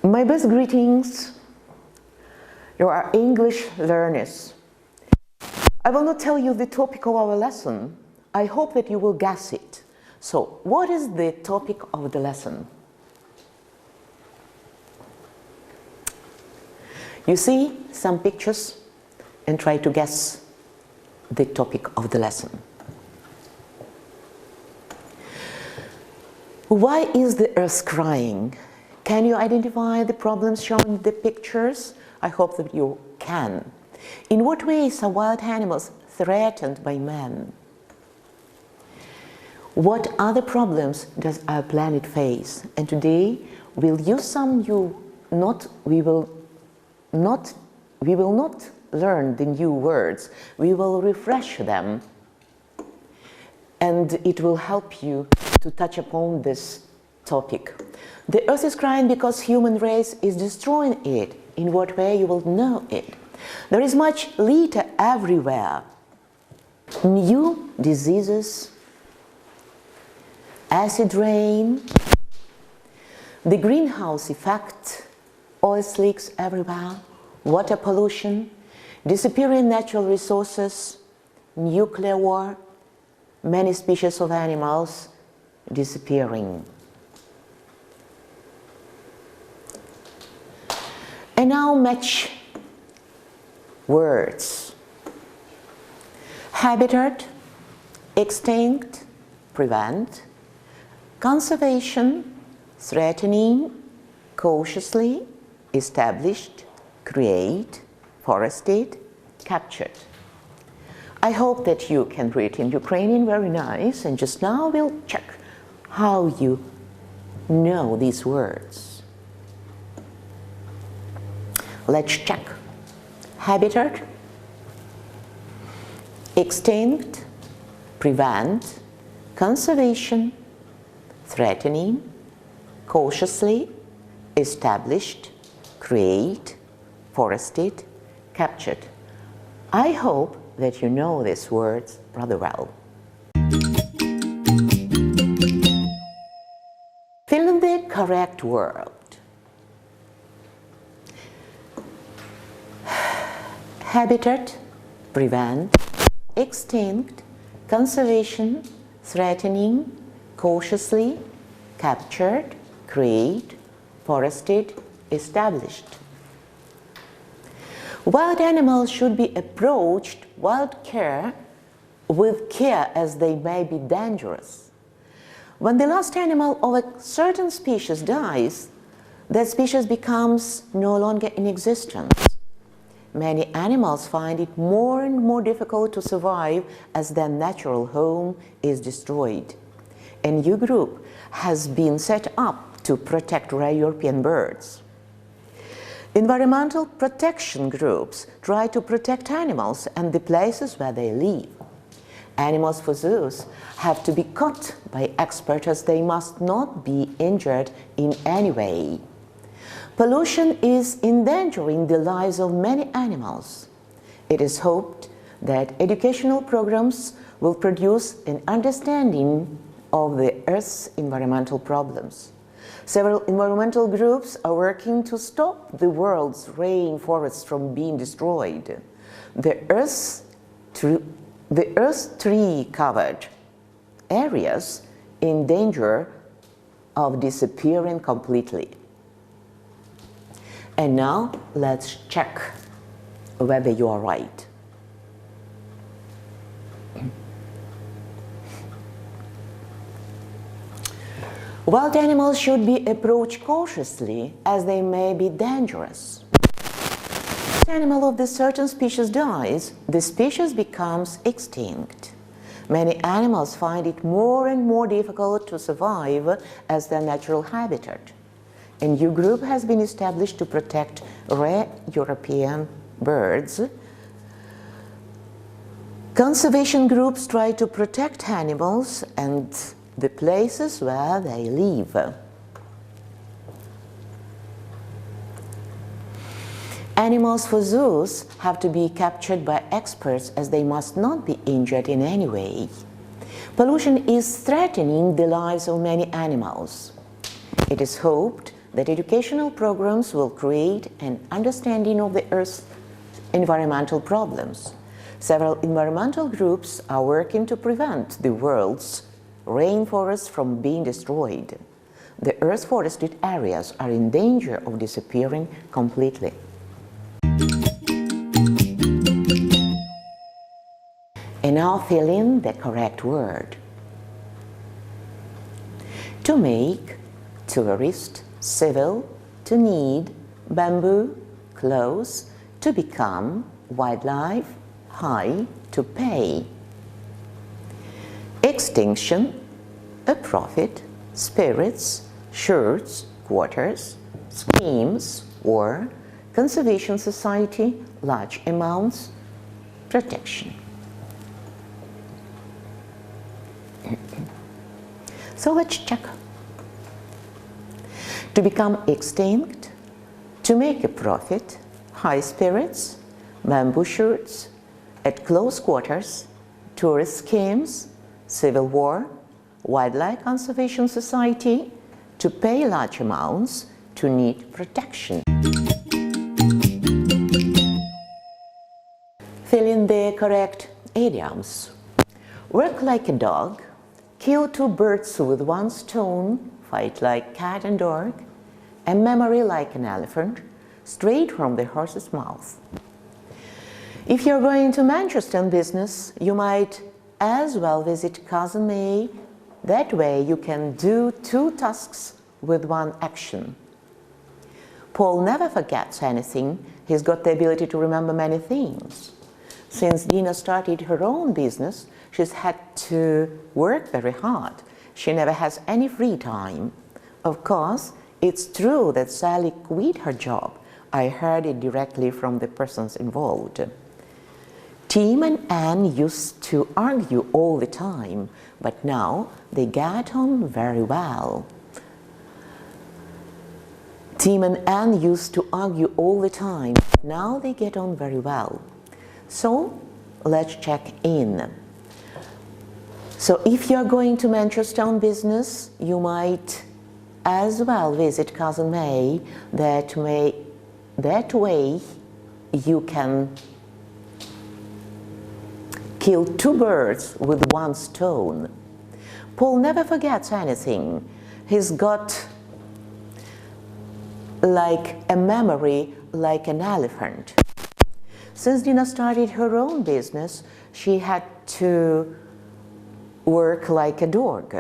My best greetings to our English learners. I will not tell you the topic of our lesson. I hope that you will guess it. So, what is the topic of the lesson? You see some pictures and try to guess the topic of the lesson. Why is the earth crying? Can you identify the problems shown in the pictures? I hope that you can. In what ways are wild animals threatened by man? What other problems does our planet face? And today we'll use we will not learn the new words. We will refresh them, and it will help you to touch upon this topic. The earth is crying because human race is destroying it. In what way you will know it? There is much litter everywhere. New diseases, acid rain, the greenhouse effect, oil slicks everywhere, water pollution, disappearing natural resources, nuclear war, many species of animals disappearing. And now match words. Habitat, extinct, prevent, conservation, threatening, cautiously, established, create, forested, captured. I hope that you can read in Ukrainian very nice, and just now we'll check how you know these words. Let's check. Habitat, extinct, prevent, conservation, threatening, cautiously, established, create, forested, captured. I hope that you know these words rather well. Fill in the correct word. Habitat, prevent, extinct, conservation, threatening, cautiously, captured, create, forested, established. Wild animals should be approached with care as they may be dangerous. When the last animal of a certain species dies, that species becomes no longer in existence. Many animals find it more and more difficult to survive as their natural home is destroyed. A new group has been set up to protect rare European birds. Environmental protection groups try to protect animals and the places where they live. Animals for zoos have to be caught by experts as they must not be injured in any way. Pollution is endangering the lives of many animals. It is hoped that educational programs will produce an understanding of the Earth's environmental problems. Several environmental groups are working to stop the world's rainforests from being destroyed. The Earth's tree-covered areas in danger of disappearing completely. And now let's check whether you are right. Wild animals should be approached cautiously as they may be dangerous. If an animal of a certain species dies, the species becomes extinct. Many animals find it more and more difficult to survive as their natural habitat. A new group has been established to protect rare European birds. Conservation groups try to protect animals and the places where they live. Animals for zoos have to be captured by experts as they must not be injured in any way. Pollution is threatening the lives of many animals. It is hoped that educational programs will create an understanding of the Earth's environmental problems. Several environmental groups are working to prevent the world's rainforests from being destroyed. The Earth's forested areas are in danger of disappearing completely. And now fill in the correct word. To make, tourist, civil, to need, bamboo, close, to become, wildlife, high, to pay. Extinction, a profit, spirits, shirts, quarters, schemes, war, conservation society, large amounts, protection. So let's check. To become extinct, to make a profit, high spirits, bamboo shirts, at close quarters, tourist schemes, civil war, wildlife conservation society, to pay large amounts, to need protection. Fill in the correct idioms. Work like a dog, kill two birds with one stone, fight like cat and dog, a memory like an elephant, straight from the horse's mouth. If you're going to Manchester on business, you might as well visit Cousin May. That way you can do two tasks with one action. Paul never forgets anything. He's got the ability to remember many things. Since Dina started her own business, she's had to work very hard. She never has any free time. Of course, it's true that Sally quit her job. I heard it directly from the persons involved. Tim and Anne used to argue all the time, but now they get on very well. Tim and Anne used to argue all the time, but now they get on very well. So let's check in. So if you're going to Manchester on business, you might as well visit Cousin May. That way you can kill two birds with one stone. Paul never forgets anything. He's got like a memory like an elephant. Since Dina started her own business, she had to work like a dog.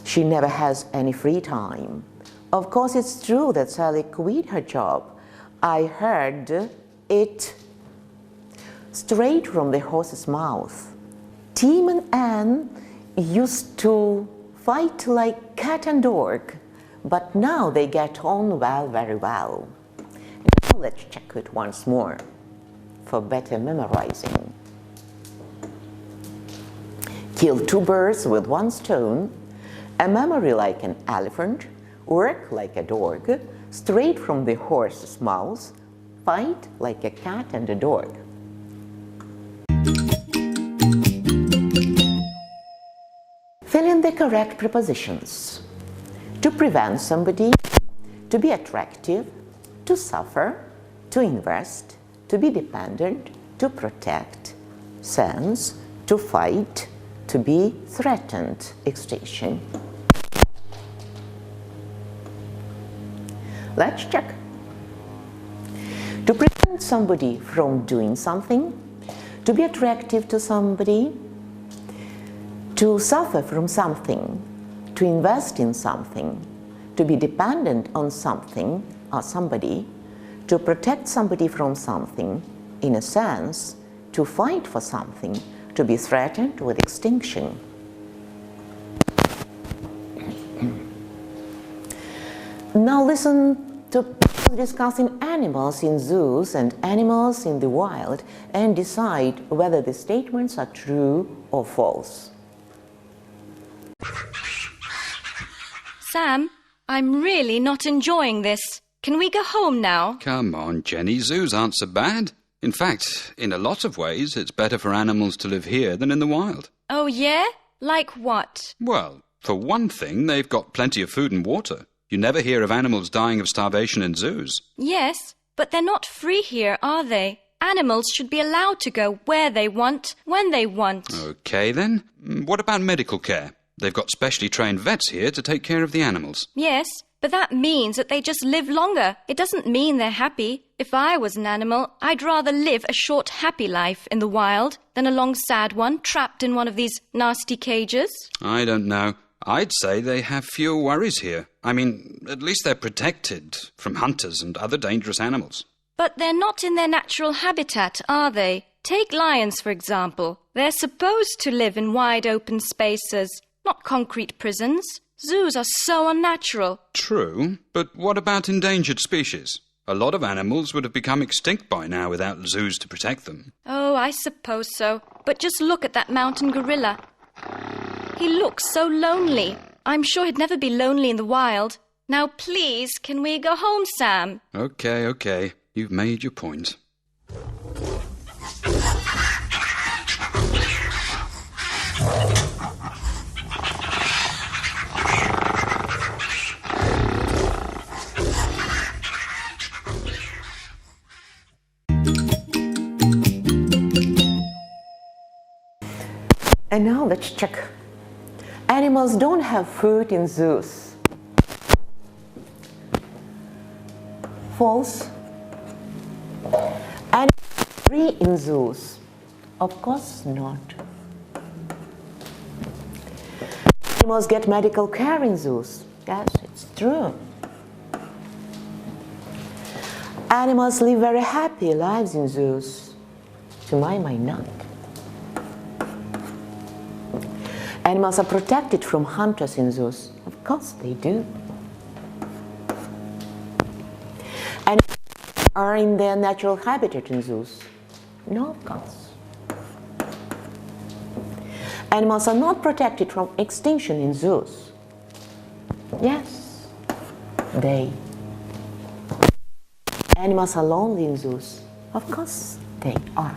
She never has any free time. Of course, it's true that Sally quit her job. I heard it straight from the horse's mouth. Tim and Anne used to fight like cat and dog, but now they get on well, very well. Now let's check it once more for better memorizing. Kill two birds with one stone, a memory like an elephant, work like a dog, straight from the horse's mouth, fight like a cat and a dog. Fill in the correct prepositions. To prevent somebody, to be attractive, to suffer, to invest, to be dependent, to protect, sense, to fight, to be threatened, extinction. Let's check. To prevent somebody from doing something, to be attractive to somebody, to suffer from something, to invest in something, to be dependent on something or somebody, to protect somebody from something, in a sense, to fight for something, to be threatened with extinction. Now listen to people discussing animals in zoos and animals in the wild and decide whether the statements are true or false. Sam, I'm really not enjoying this. Can we go home now? Come on, Jenny. Zoos aren't so bad. In fact, in a lot of ways, it's better for animals to live here than in the wild. Oh, yeah? Like what? Well, for one thing, they've got plenty of food and water. You never hear of animals dying of starvation in zoos. Yes, but they're not free here, are they? Animals should be allowed to go where they want, when they want. OK, then. What about medical care? They've got specially trained vets here to take care of the animals. Yes, but that means that they just live longer. It doesn't mean they're happy. If I was an animal, I'd rather live a short, happy life in the wild than a long, sad one trapped in one of these nasty cages. I don't know. I'd say they have fewer worries here. I mean, at least they're protected from hunters and other dangerous animals. But they're not in their natural habitat, are they? Take lions, for example. They're supposed to live in wide open spaces, not concrete prisons. Zoos are so unnatural. True, but what about endangered species? A lot of animals would have become extinct by now without zoos to protect them. Oh, I suppose so. But just look at that mountain gorilla. He looks so lonely. I'm sure he'd never be lonely in the wild. Now, please, can we go home, Sam? OK. You've made your point. And now let's check. Animals don't have food in zoos. False. Animals are free in zoos. Of course not. Animals get medical care in zoos. Yes, it's true. Animals live very happy lives in zoos. To my mind, not. Animals are protected from hunters in zoos. Of course they do. Animals are in their natural habitat in zoos. No, of course. Animals are not protected from extinction in zoos. Yes, they. Animals are lonely in zoos. Of course they are.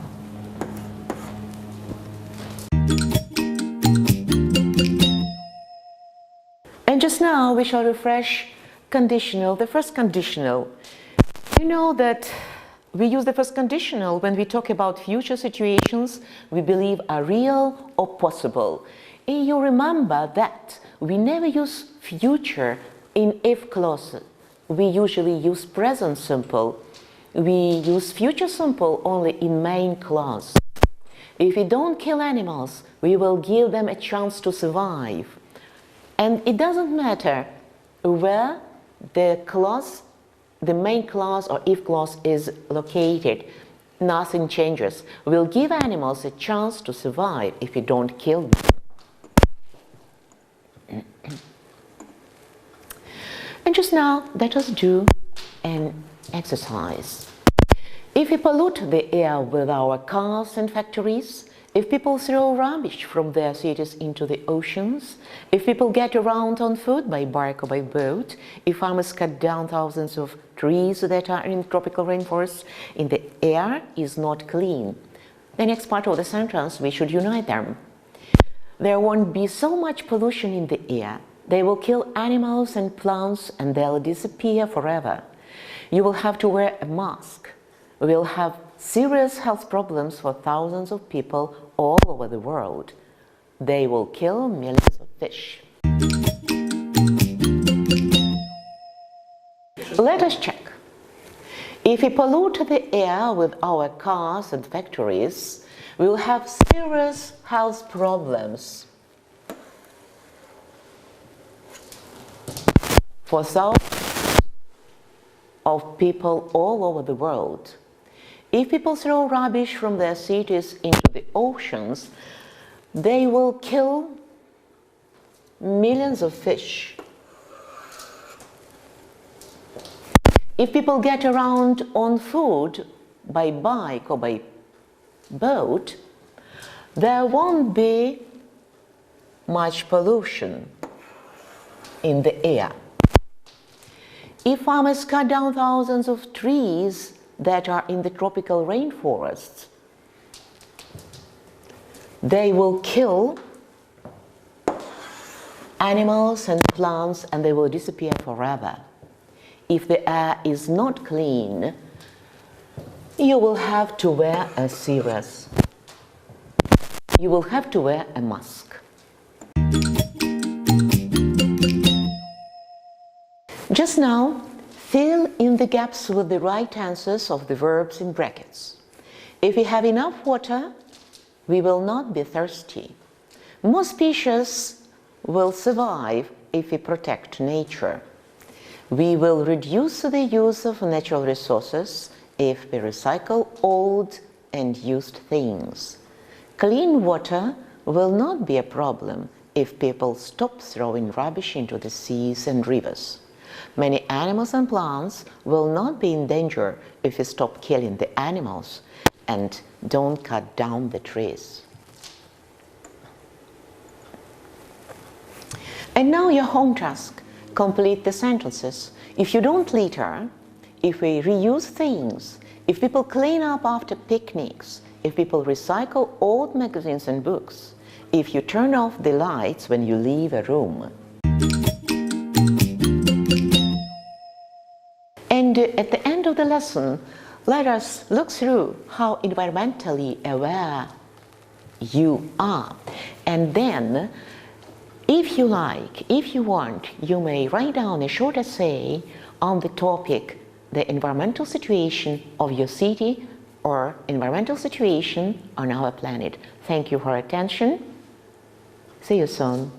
And just now we shall refresh conditional, the first conditional. You know that we use the first conditional when we talk about future situations we believe are real or possible. And you remember that we never use future in if clauses. We usually use present simple. We use future simple only in main clause. If we don't kill animals, we will give them a chance to survive. And it doesn't matter where the clause, the main clause or if clause is located. Nothing changes. We'll give animals a chance to survive if we don't kill them. And just now, let us do an exercise. If we pollute the air with our cars and factories, if people throw rubbish from their cities into the oceans, if people get around on foot by bark or by boat, if farmers cut down thousands of trees that are in tropical rainforests, and the air is not clean, the next part of the sentence, we should unite them. There won't be so much pollution in the air. They will kill animals and plants and they'll disappear forever. You will have to wear a mask. We will have serious health problems for thousands of people all over the world. They will kill millions of fish. Let us check. If we pollute the air with our cars and factories, we will have serious health problems for thousands of people all over the world. If people throw rubbish from their cities into the oceans, they will kill millions of fish. If people get around on foot by bike or by boat, there won't be much pollution in the air. If farmers cut down thousands of trees that are in the tropical rainforests, they will kill animals and plants, and they will disappear forever. If the air is not clean, you will have to wear a serious. You will have to wear a mask. Just now, fill in the gaps with the right answers of the verbs in brackets. If we have enough water, we will not be thirsty. Most species will survive if we protect nature. We will reduce the use of natural resources if we recycle old and used things. Clean water will not be a problem if people stop throwing rubbish into the seas and rivers. Many animals and plants will not be in danger if we stop killing the animals and don't cut down the trees. And now your home task. Complete the sentences. If you don't litter, if we reuse things, if people clean up after picnics, if people recycle old magazines and books, if you turn off the lights when you leave a room. And at the end of the lesson, let us look through how environmentally aware you are. And then, if you like, if you want, you may write down a short essay on the topic, the environmental situation of your city or environmental situation on our planet. Thank you for your attention. See you soon.